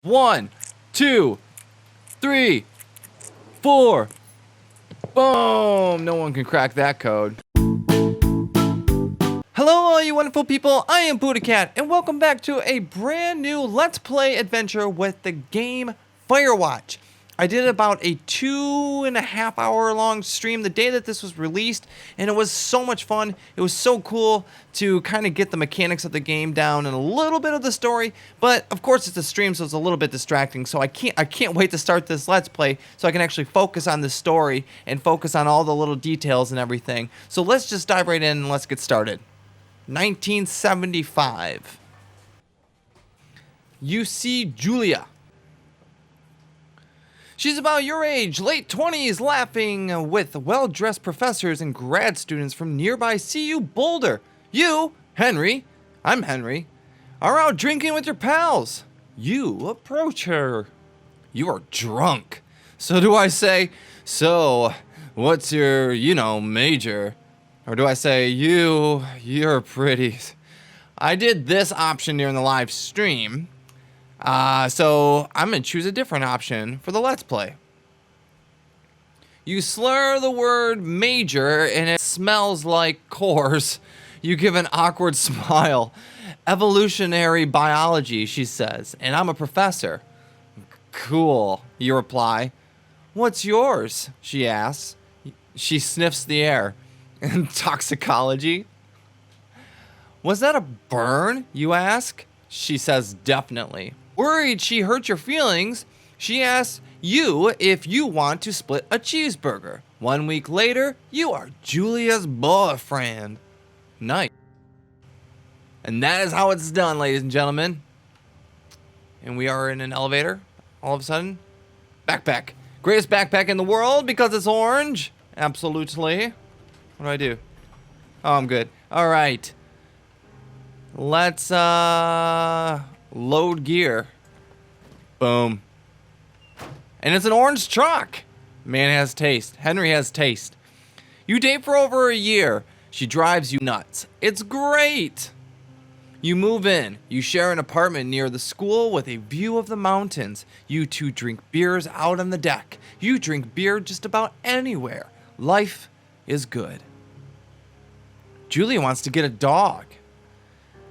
1, 2, 3, 4. Boom! No one can crack that code. Hello, all you wonderful people. I am BuddhaCat, and welcome back to a brand new Let's Play adventure with the game Firewatch. I did about a 2.5 hour long stream the day that this was released, and it was so much fun. It was so cool to kind of get the mechanics of the game down and a little bit of the story, but of course it's a stream, so it's a little bit distracting. So I can't wait to start this Let's Play so I can actually focus on the story and focus on all the little details and everything. So let's just dive right in and let's get started. 1975. You see Julia. She's about your age, late 20s, laughing with well-dressed professors and grad students from nearby CU Boulder. You, Henry, I'm Henry, are out drinking with your pals. You approach her. You are drunk. So do I say, so, what's your, major? Or do I say, you're pretty. I did this option during the live stream. So I'm going to choose a different option for the Let's Play. You slur the word major and it smells like Coors. You give an awkward smile. Evolutionary biology, she says, and I'm a professor. Cool, you reply. What's yours? She asks. She sniffs the air. Toxicology? Was that a burn, you ask? She says definitely. Worried she hurt your feelings, she asks you if you want to split a cheeseburger. 1 week later, you are Julia's boyfriend. Nice. And that is how it's done, ladies and gentlemen. And we are in an elevator, all of a sudden. Backpack. Greatest backpack in the world because it's orange. Absolutely. What do I do? Oh, I'm good. All right. Let's load gear. Boom. And it's an orange truck. Man has taste. Henry has taste. You date for over a year. She drives you nuts. It's great. You move in. You share an apartment near the school with a view of the mountains. You two drink beers out on the deck. You drink beer just about anywhere. Life is good. Julia wants to get a dog.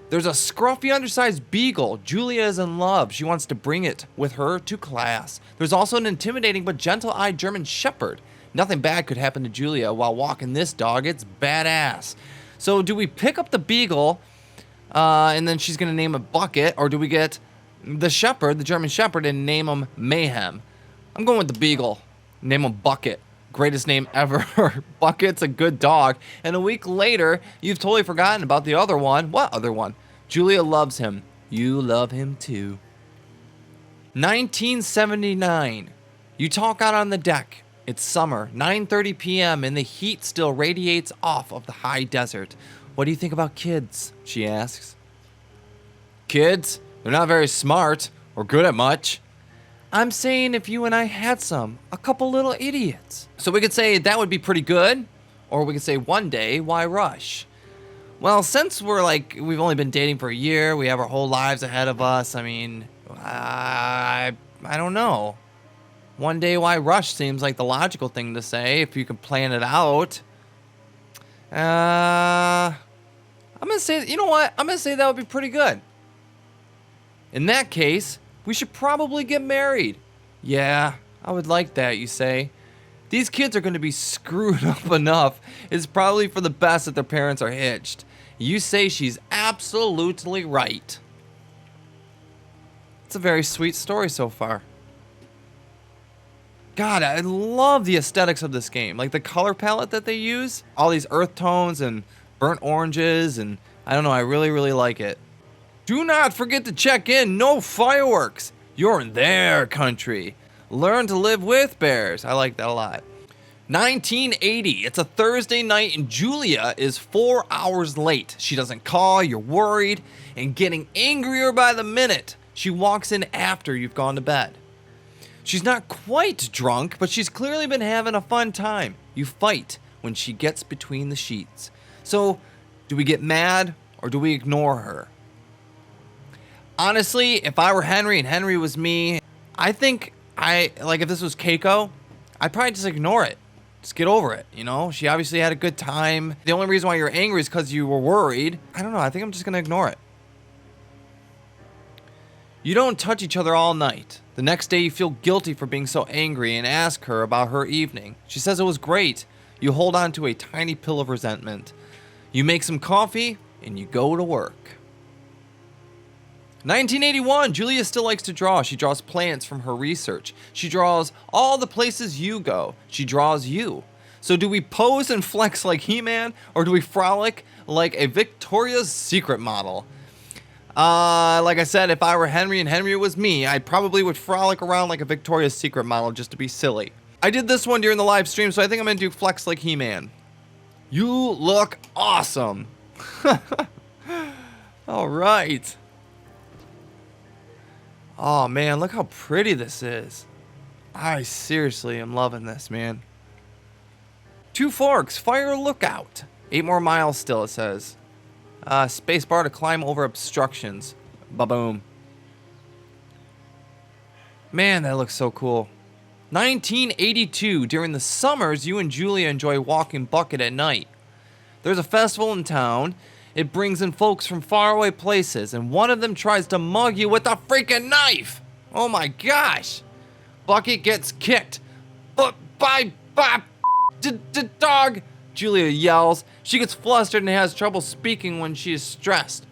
There's a scruffy, undersized beagle. Julia is in love. She wants to bring it with her to class. There's also an intimidating but gentle-eyed German shepherd. Nothing bad could happen to Julia while walking this dog. It's badass. So do we pick up the beagle, and then she's going to name a Bucket, or do we get the shepherd, the German shepherd, and name him Mayhem? I'm going with the beagle. Name him Bucket. Greatest name ever. Bucket's a good dog. And a week later, you've totally forgotten about the other one. What other one? Julia loves him. You love him too. 1979. You talk out on the deck. It's summer, 9:30 p.m., and the heat still radiates off of the high desert. What do you think about kids? She asks. Kids? They're not very smart or good at much. I'm saying if you and I had some, a couple little idiots. So we could say that would be pretty good, or we could say one day, why rush? Well, since we've only been dating for a year, we have our whole lives ahead of us, I mean, I don't know. One day, why rush seems like the logical thing to say if you can plan it out. I'm gonna say, you know what? I'm gonna say that would be pretty good. In that case, we should probably get married. Yeah, I would like that, you say. These kids are going to be screwed up enough. It's probably for the best that their parents are hitched. You say she's absolutely right. It's a very sweet story so far. God, I love the aesthetics of this game. Like the color palette that they use. All these earth tones and burnt oranges, and I don't know, I really, really like it. Do not forget to check in. No fireworks. You're in their country. Learn to live with bears. I like that a lot. 1980. It's a Thursday night and Julia is 4 hours late. She doesn't call. You're worried and getting angrier by the minute. She walks in after you've gone to bed. She's not quite drunk, but she's clearly been having a fun time. You fight when she gets between the sheets. So, do we get mad or do we ignore her? Honestly, if I were Henry and Henry was me, I think if this was Keiko, I'd probably just ignore it. Just get over it, you know? She obviously had a good time. The only reason why you're angry is because you were worried. I don't know. I think I'm just going to ignore it. You don't touch each other all night. The next day you feel guilty for being so angry and ask her about her evening. She says it was great. You hold on to a tiny pill of resentment. You make some coffee and you go to work. 1981, Julia still likes to draw. She draws plants from her research. She draws all the places you go. She draws you. So do we pose and flex like He-Man, or do we frolic like a Victoria's Secret model? Like I said, if I were Henry and Henry was me, I probably would frolic around like a Victoria's Secret model just to be silly. I did this one during the live stream, so I think I'm going to do flex like He-Man. You look awesome. All right. Oh, man, look how pretty this is. I seriously am loving this, man. Two Forks, fire lookout. 8 more miles still, it says. Space bar to climb over obstructions. Ba-boom. Man, that looks so cool. 1982, during the summers, you and Julia enjoy walking Bucket at night. There's a festival in town. It brings in folks from faraway places, and one of them tries to mug you with a freaking knife. Oh my gosh. Bucket gets kicked. But by dog. Julia yells. She gets flustered and has trouble speaking when she is stressed.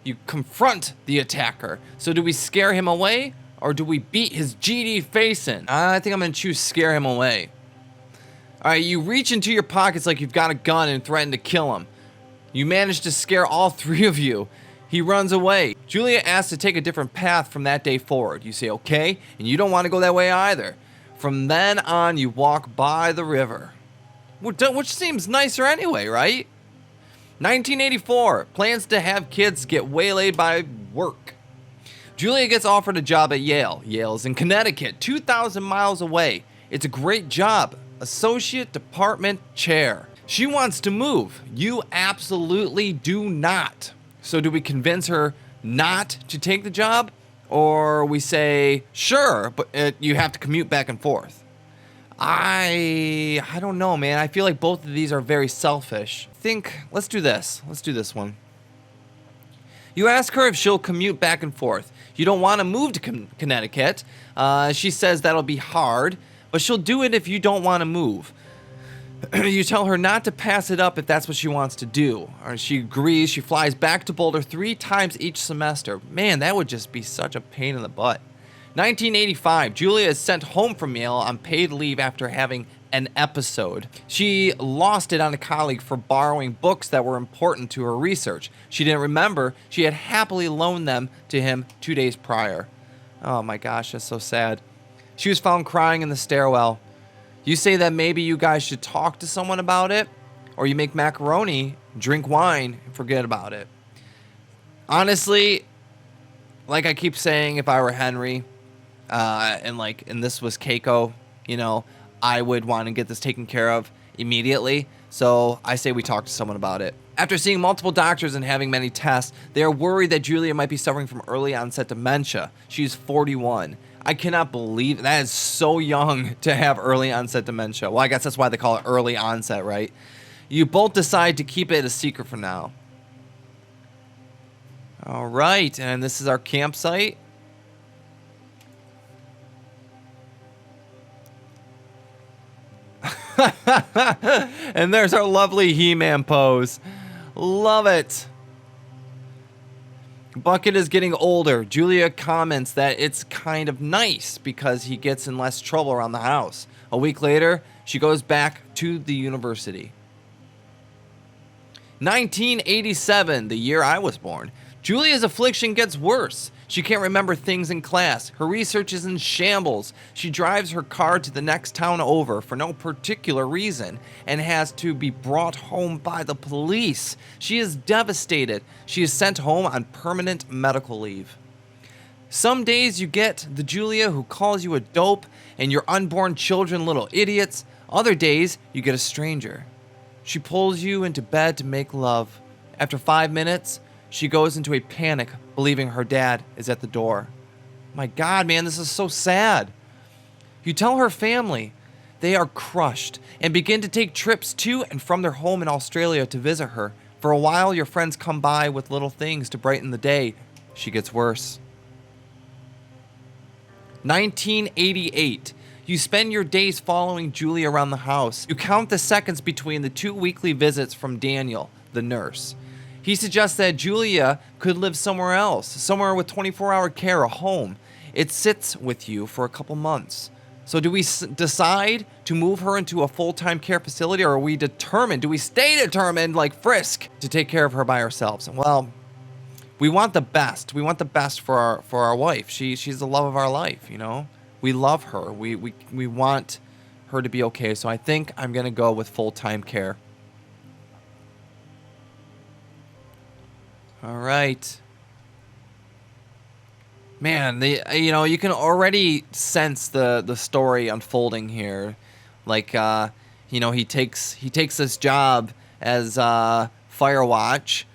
You confront the attacker. So do we scare him away, or do we beat his GD face in? I think I'm going to choose scare him away. All right, you reach into your pockets like you've got a gun and threaten to kill him. You manage to scare all 3 of you. He runs away. Julia asks to take a different path from that day forward. You say okay, and you don't want to go that way either. From then on, you walk by the river. Which seems nicer anyway, right? 1984, plans to have kids get waylaid by work. Julia gets offered a job at Yale. Yale's in Connecticut, 2,000 miles away. It's a great job. Associate Department Chair. She wants to move. You absolutely do not. So do we convince her not to take the job? Or we say, sure, but you have to commute back and forth. I don't know, man. I feel like both of these are very selfish. Let's do this. Let's do this one. You ask her if she'll commute back and forth. You don't want to move to Connecticut. She says that'll be hard, but she'll do it if you don't want to move. You tell her not to pass it up if that's what she wants to do. Or she agrees. She flies back to Boulder 3 times each semester. Man, that would just be such a pain in the butt. 1985, Julia is sent home from Yale on paid leave after having an episode. She lost it on a colleague for borrowing books that were important to her research. She didn't remember she had happily loaned them to him 2 days prior. Oh my gosh, that's so sad. She was found crying in the stairwell. You say that maybe you guys should talk to someone about it, or you make macaroni, drink wine, and forget about it. Honestly, like I keep saying, if I were Henry, and this was Keiko, you know, I would want to get this taken care of immediately. So I say we talk to someone about it. After seeing multiple doctors and having many tests, they are worried that Julia might be suffering from early onset dementia. She's 41. I cannot believe that is so young to have early onset dementia. Well, I guess that's why they call it early onset, right? You both decide to keep it a secret for now. All right, and this is our campsite. And there's our lovely He-Man pose. Love it. Bucket is getting older. Julia comments that it's kind of nice because he gets in less trouble around the house. A week later, she goes back to the university. 1987, the year I was born. Julia's affliction gets worse. She can't remember things in class. Her research is in shambles. She drives her car to the next town over for no particular reason and has to be brought home by the police. She is devastated. She is sent home on permanent medical leave. Some days you get the Julia who calls you a dope and your unborn children little idiots. Other days you get a stranger. She pulls you into bed to make love. After 5 minutes, She goes into a panic, believing her dad is at the door. My God, man, this is so sad. You tell her family. They are crushed and begin to take trips to and from their home in Australia to visit her. For a while, your friends come by with little things to brighten the day. She gets worse. 1988. You spend your days following Julie around the house. You count the seconds between the 2 weekly visits from Daniel, the nurse. He suggests that Julia could live somewhere else, somewhere with 24-hour care, a home. It sits with you for a couple months. So do we decide to move her into a full-time care facility, or are we determined, do we stay determined like Frisk to take care of her by ourselves? Well, we want the best. We want the best for our wife. She's the love of our life, you know? We love her. We want her to be okay. So I think I'm going to go with full-time care. All right. Man, you can already sense the story unfolding here. Like, he takes this job as Firewatch,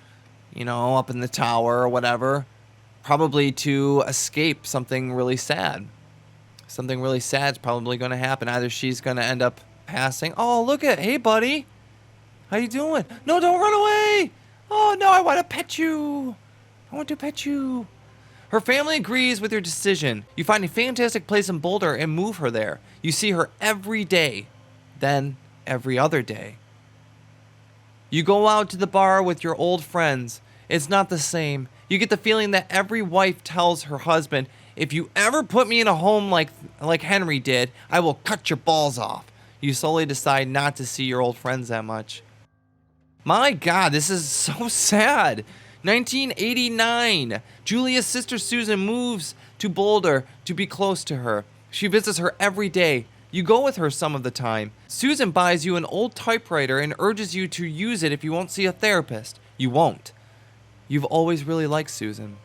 up in the tower or whatever, probably to escape something really sad. Something really sad is probably going to happen. Either she's going to end up passing. Oh, look at, hey, buddy. How you doing? No, don't run away. Oh, no, I want to pet you. I want to pet you. Her family agrees with your decision. You find a fantastic place in Boulder and move her there. You see her every day, then every other day. You go out to the bar with your old friends. It's not the same. You get the feeling that every wife tells her husband, if you ever put me in a home like Henry did, I will cut your balls off. You slowly decide not to see your old friends that much. My God, this is so sad. 1989. Julia's sister Susan moves to Boulder to be close to her. She visits her every day. You go with her some of the time. Susan buys you an old typewriter and urges you to use it if you won't see a therapist. You won't. You've always really liked Susan.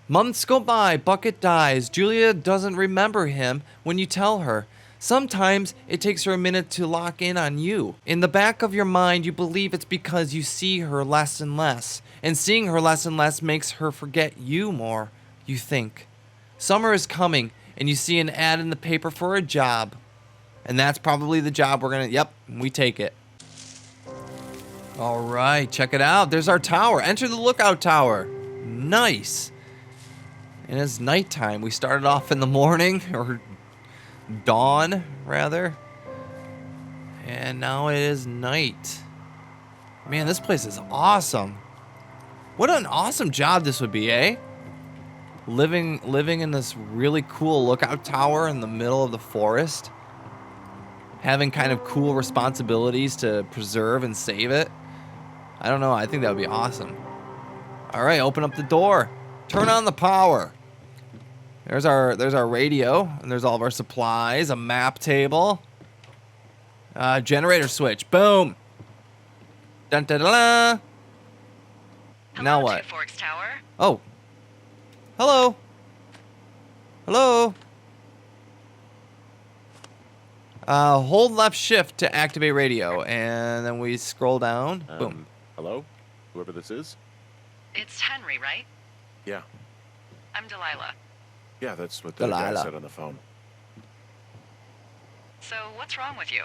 Months go by, Bucket dies. Julia doesn't remember him when you tell her. Sometimes it takes her a minute to lock in on you. In the back of your mind, you believe it's because you see her less and less. And seeing her less and less makes her forget you more, you think. Summer is coming, and you see an ad in the paper for a job. And that's probably the job we take it. All right, check it out. There's our tower. Enter the lookout tower. Nice. And it's nighttime. We started off in the morning, or dawn, rather. And now it is night. Man, this place is awesome. What an awesome job this would be, eh? Living in this really cool lookout tower in the middle of the forest. Having kind of cool responsibilities to preserve and save it. I don't know. I think that would be awesome. All right, open up the door. Turn on the power. There's our radio, and there's all of our supplies, a map table, generator switch. Boom. Dun dun dun. Dun. Now what? Two Forks Tower. Oh. Hello. Hello. Hold left shift to activate radio, and then we scroll down. Boom. Hello? Whoever this is? It's Henry, right? Yeah. I'm Delilah. Yeah, that's what the guy Delilah said on the phone. So, what's wrong with you?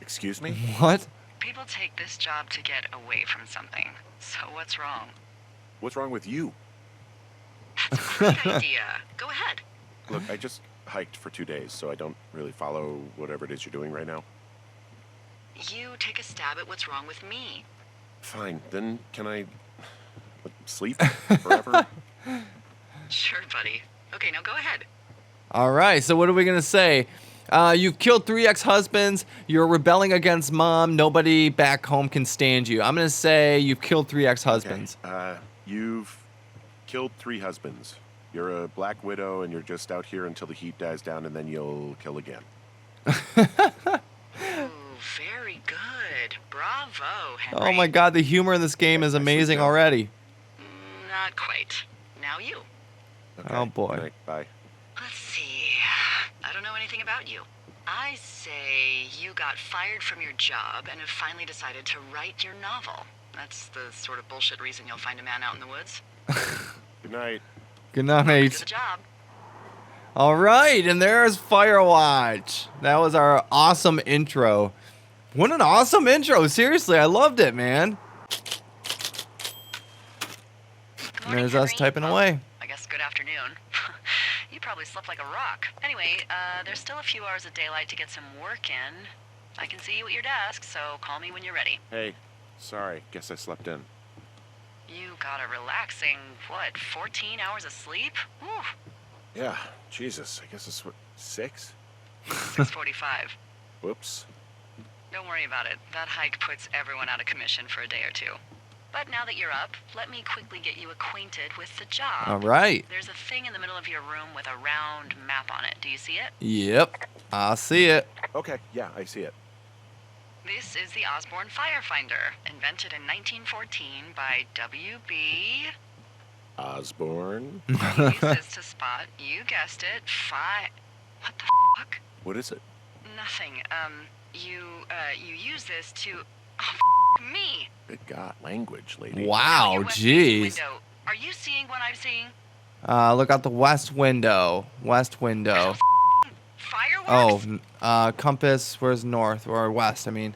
Excuse me? What? People take this job to get away from something. So, what's wrong? What's wrong with you? That's a great idea. Go ahead. Look, I just hiked for 2 days, so I don't really follow whatever it is you're doing right now. You take a stab at what's wrong with me. Fine, then can I sleep forever? Sure, buddy. Okay, now go ahead. All right, so what are we going to say? You've killed 3 ex-husbands. You're rebelling against mom. Nobody back home can stand you. I'm going to say you've killed 3 ex-husbands. Okay. You've killed 3 husbands. You're a black widow, and you're just out here until the heat dies down, and then you'll kill again. Ooh, very good. Bravo, Henry. Oh my God, the humor in this game is amazing already. Not quite. Now you. Okay. Oh boy. Good night. Bye. Let's see. I don't know anything about you. I say you got fired from your job and have finally decided to write your novel. That's the sort of bullshit reason you'll find a man out in the woods. Good night. Good To night. the job. All right, and there's Firewatch. That was our awesome intro. What an awesome intro. Seriously, I loved it, man. Good And morning, there's us Henry. typing Well, away. I guess good afternoon. You probably slept like a rock. Anyway, there's still a few hours of daylight to get some work in. I can see you at your desk, so call me when you're ready. Hey, sorry. Guess I slept in. You got a relaxing, 14 hours of sleep? Whew. Yeah, Jesus. I guess it's what, 6? 6:45. Whoops. Don't worry about it. That hike puts everyone out of commission for a day or two. But now that you're up, let me quickly get you acquainted with the job. All right. There's a thing in the middle of your room with a round map on it. Do you see it? Yep, I see it. Okay, yeah, I see it. This is the Osborne Firefinder, invented in 1914 by W.B. Osborne? He uses to spot, you guessed it, What the fuck? What is it? Nothing. You use this to... me! Good God, language, lady. Wow, Your west jeez. window. Are you seeing what I'm seeing? Look out the west window. West window. Fireworks? Oh, compass. Where's north or west? I mean,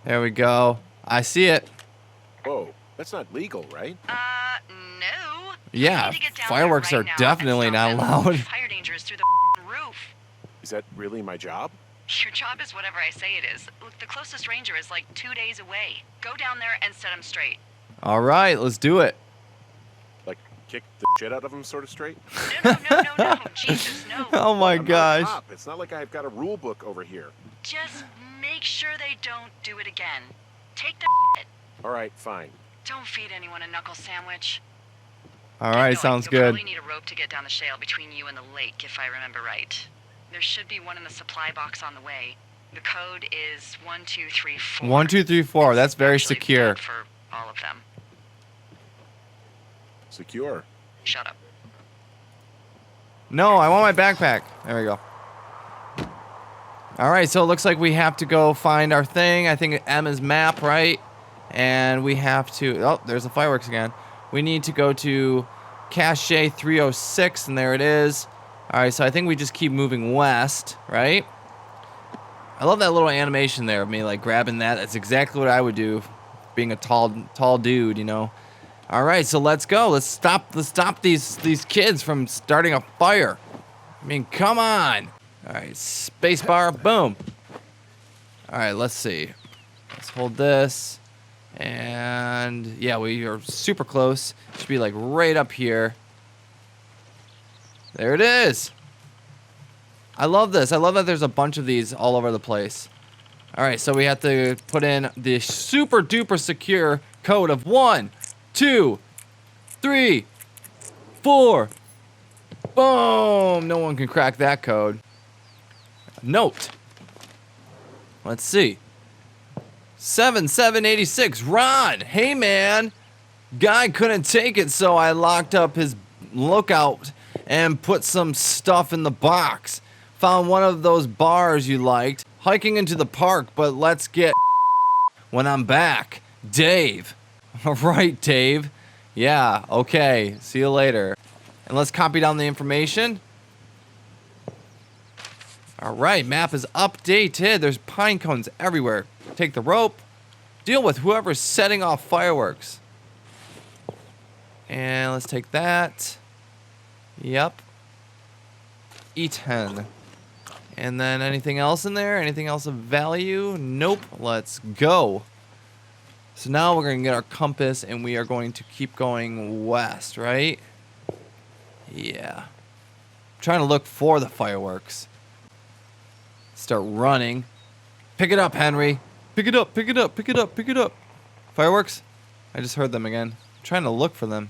there we go. I see it. Whoa, that's not legal, right? No. Yeah, You need to get down fireworks there are right now definitely and not stop them. allowed. Fire danger is through the roof. Is that really my job? Your job is whatever I say it is. Look, the closest ranger is like 2 days away. Go down there and set him straight. All right, let's do it. Like, kick the shit out of him sort of straight? No. Jesus, no. Oh my I'm not a gosh. cop. It's not like I've got a rule book over here. Just make sure they don't do it again. Take the shit. All right, fine. Don't feed anyone a knuckle sandwich. All Get right, going. sounds You'll good. probably need a rope to get down the shale between you and the lake, if I remember right. There should be one in the supply box on the way. The code is 1234. 1, 2, 3, 4. That's very Actually secure. bad for all of them. Secure. Shut up. No, I want my backpack. There we go. All right, so it looks like we have to go find our thing. I think M is map, right? And we have to... Oh, there's the fireworks again. We need to go to Cache 306, and there it is. All right, so I think we just keep moving west, right? I love that little animation there of me, like, grabbing that. That's exactly what I would do, being a tall dude, you know? All right, so let's go. Let's stop these kids from starting a fire. I mean, come on. All right, spacebar, boom. All right, let's see. Let's hold this. And yeah, we are super close. Should be like right up here. There it is. I love this. I love that there's a bunch of these all over the place. All right, so we have to put in the super duper secure code of 1, 2, 3, 4. Boom! No one can crack that code. Note. Let's see. 7786. Ron, hey man. Guy couldn't take it, so I locked up his lookout and put some stuff in the box. Found one of those bars you liked. Hiking into the park, but let's get when I'm back. Dave. All right, Dave. Yeah, okay. See you later. And let's copy down the information. All right, map is updated. There's pine cones everywhere. Take the rope. Deal with whoever's setting off fireworks. And let's take that. Yep. E10. And then anything else in there? Anything else of value? Nope. Let's go. So now we're going to get our compass and we are going to keep going west, right? Yeah. Trying to look for the fireworks. Start running. Pick it up, Henry. Pick it up, pick it up, pick it up, pick it up. Fireworks? I just heard them again. I'm trying to look for them.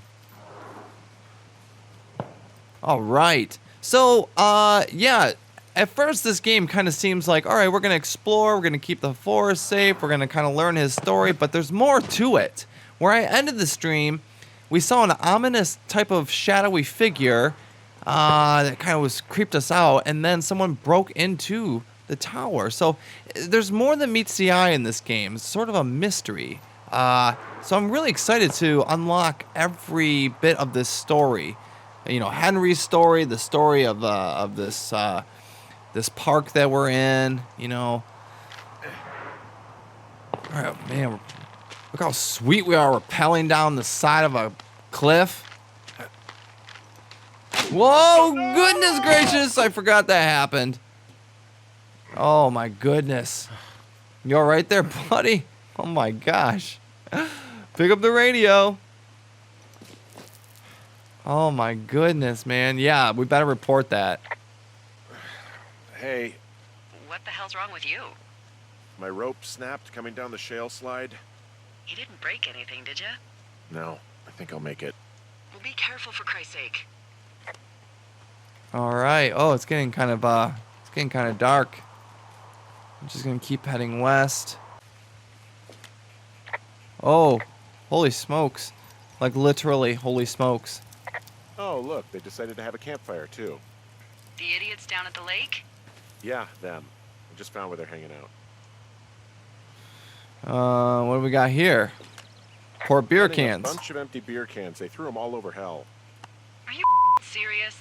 All right. So, yeah. At first, this game kind of seems like, all right, we're going to explore. We're going to keep the forest safe. We're going to kind of learn his story. But there's more to it. Where I ended the stream, we saw an ominous type of shadowy figure that kind of was creeped us out. And then someone broke into the tower. So there's more than meets the eye in this game. It's sort of a mystery. So I'm really excited to unlock every bit of this story. You know, Henry's story, the story of this this park that we're in. You know. All right, man. Look how sweet we are rappelling down the side of a cliff. Whoa, goodness gracious. I forgot that happened. Oh, my goodness. You all right there, buddy? Oh, my gosh. Pick up the radio. Oh, my goodness, man. Yeah, we better report that. Hey, What the hell's wrong with you? my rope snapped coming down the shale slide. You didn't break anything, did you? No, I think I'll make it. Well, be careful for Christ's sake. All right. Oh, it's getting kind of dark. I'm just gonna keep heading west. Oh, holy smokes! Like literally, holy smokes. Oh, look, they decided to have a campfire, too. The idiots down at the lake? Yeah, them. I just found where they're hanging out. What do we got here? Pour beer Finding cans. A bunch of empty beer cans. They threw them all over hell. Are you serious?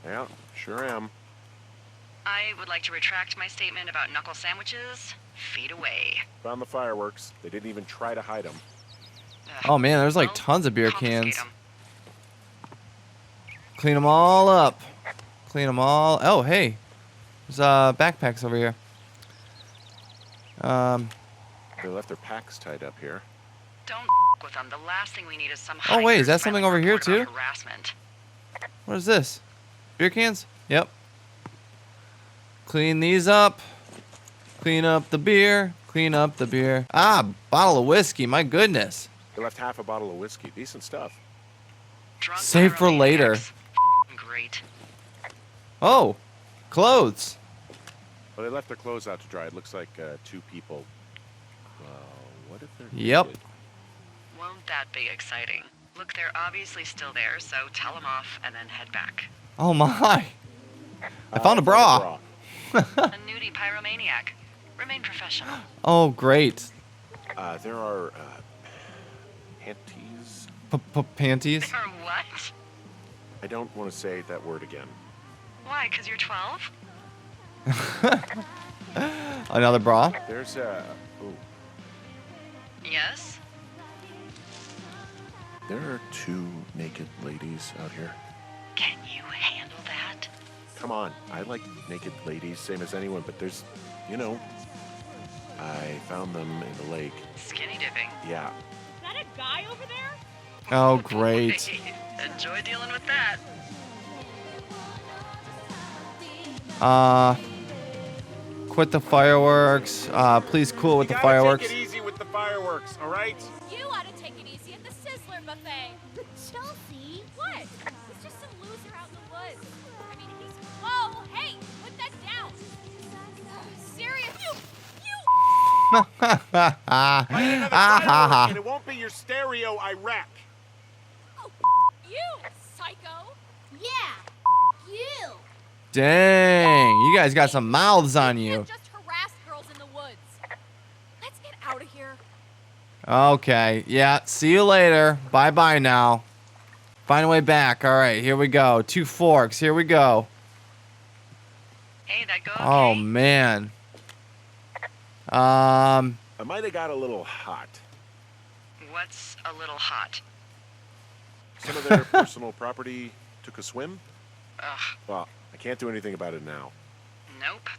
Yeah, sure am. I would like to retract my statement about knuckle sandwiches. Feet away. Found the fireworks. They didn't even try to hide them. Oh man, there's like Well, tons of beer confiscate cans. 'em. Clean them all up. Clean them all. Oh hey, there's backpacks over here. They left their packs tied up here. Don't with them. The last thing we need is some. Oh, wait, is that hikers something filing over a here, report about too? Harassment. What is this? Beer cans? Yep. Clean these up. Clean up the beer. Clean up the beer. Ah, bottle of whiskey. My goodness. They left half a bottle of whiskey. Decent stuff. Drunk Save for later. pyromaniacs. Great. Oh, clothes. Well, they left their clothes out to dry. It looks like 2 people. What if they're Yep. naked? Won't that be exciting? Look, they're obviously still there, so tell them off and then head back. Oh my. I found a bra. A nudie pyromaniac. Remain professional. Oh, great. There are panties. Panties? Or what? I don't want to say that word again. Why? Because you're 12? Another bra? There's ooh, Yes? there are 2 naked ladies out here. Can you handle that? Come on, I like naked ladies, same as anyone, but there's, you know, I found them in the lake. Skinny dipping. Yeah. Is that a guy over there? Oh, great. Enjoy dealing with that. Quit the fireworks. Please cool with the fireworks. Take it easy with the fireworks, all right? You ought to take it easy at the Sizzler buffet. Chelsea? What? He's just some loser out in the woods. I mean, he's... Whoa, hey, put that down. Serious, And it won't be your stereo I wreck. Oh, you, psycho. Yeah, you. Dang, you guys got some mouths on You you. can't just harass girls in the woods. Let's get out of here. Okay, yeah, see you later. Bye-bye now. Find a way back. All right, here we go. 2 forks, here we go. Hey, that go okay? Oh, man. I might have got a little hot. What's a little hot? Some of their personal property took a swim. Ugh, Well, I can't do anything about it now. nope.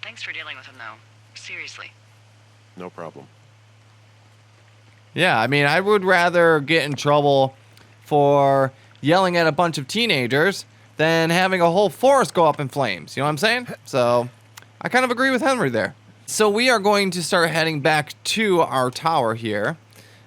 Thanks for dealing with him, though. Seriously. No problem. Yeah, I mean, I would rather get in trouble for yelling at a bunch of teenagers than having a whole forest go up in flames. You know what I'm saying? So, I kind of agree with Henry there. So, we are going to start heading back to our tower here.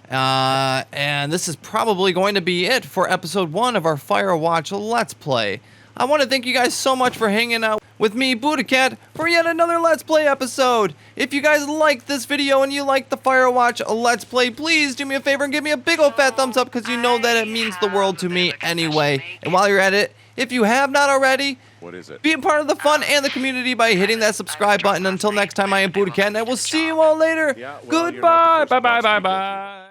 And this is probably going to be it for episode 1 of our Firewatch Let's Play. I want to thank you guys so much for hanging out with me, BuddhaCat, for yet another Let's Play episode. If you guys like this video and you like the Firewatch Let's Play, please do me a favor and give me a big old fat thumbs up because you know that it means the world to me anyway. And while you're at it, if you have not already, What is it? Be a part of the fun and the community by hitting that subscribe button. Until next time, I am BuddhaCat, and I will see you all later. Yeah, well, you're not the Goodbye. first Bye, bye, boss to bye, be guilty. bye.